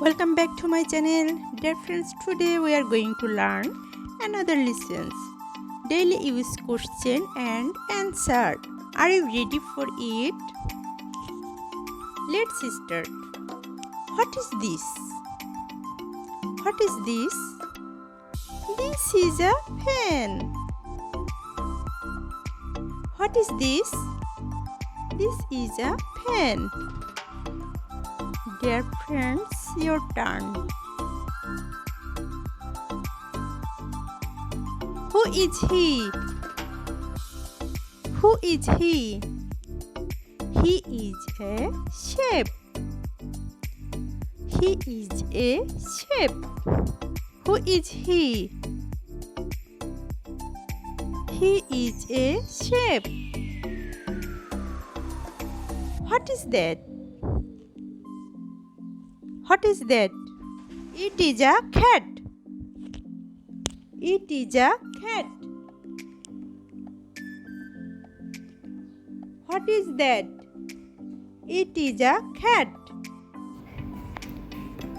Welcome back to my channel. Dear friends, today we are going to learn another lessons. Daily use question and answer. Are you ready for it? Let's start. What is this? What is this? This is a pen. What is this? This is a pen. Dear friends, your turn. Who is he? Who is he? He is a chef. He is a chef. Who is he? He is a chef. What is that? What is that? It is a cat. It is a cat. What is that? It is a cat.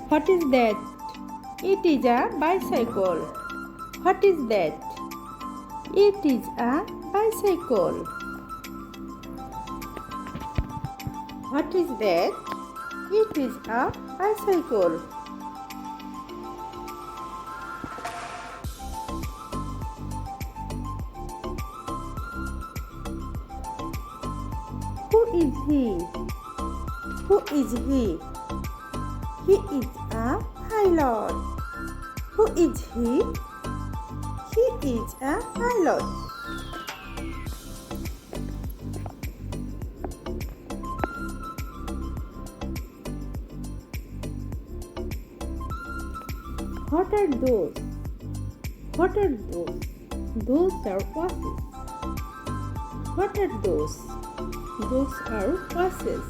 What is that? It is a bicycle. What is that? It is a bicycle. What is that? It is a bicycle. Who is he? Who is he? He is a pilot. Who is he? He is a pilot. What are those? What are those? Those are buses. What are those? Those are buses.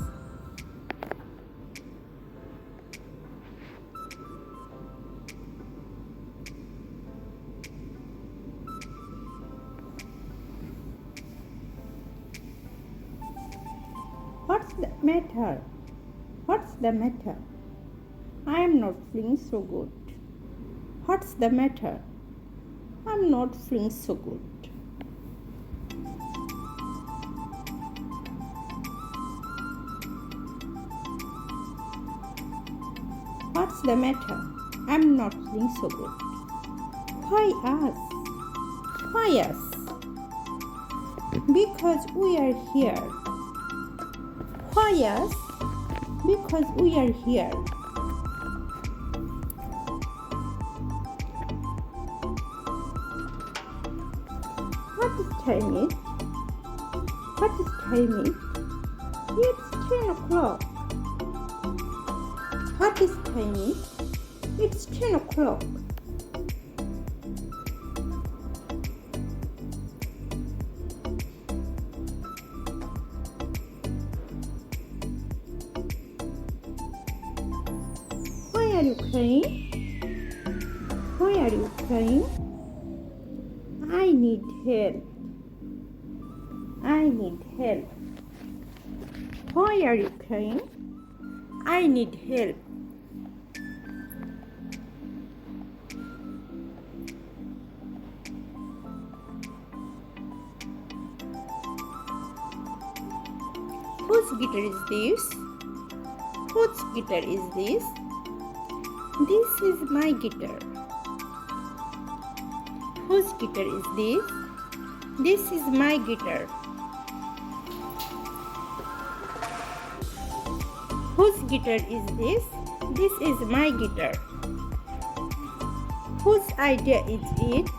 What's the matter? What's the matter? I am not feeling so good. What's the matter? I'm not feeling so good. What's the matter? I'm not feeling so good. Why us? Why us? Because we are here. Why us? Because we are here. What is time it? What is time it? It's 10 o'clock. What is time it? It's 10 o'clock. Why are you crying? Why are you crying? I need help. I need help. Why are you crying? I need help. Whose guitar is this? Whose guitar is this? This is my guitar. Whose guitar is this? This is my guitar. Whose guitar is this? This is my guitar. Whose idea is it?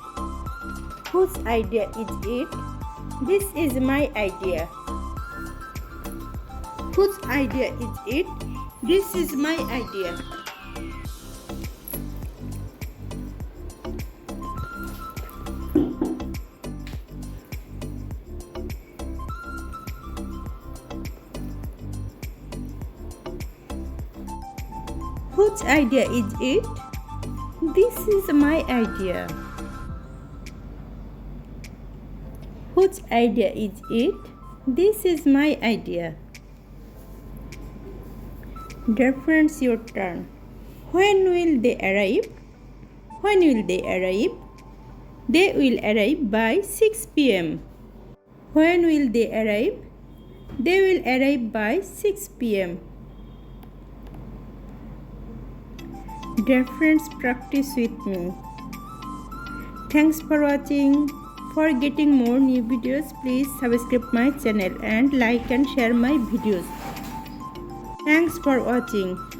Whose idea is it? This is my idea. Whose idea is it? This is my idea. Whose idea is it? This is my idea. Whose idea is it? This is my idea. Dear friends, your turn. When will they arrive? When will they arrive? They will arrive by 6 p.m. When will they arrive? They will arrive by 6 p.m. Dear friends, practice with me. Thanks for watching. For getting more new videos, please subscribe my channel and like and share my videos. Thanks for watching.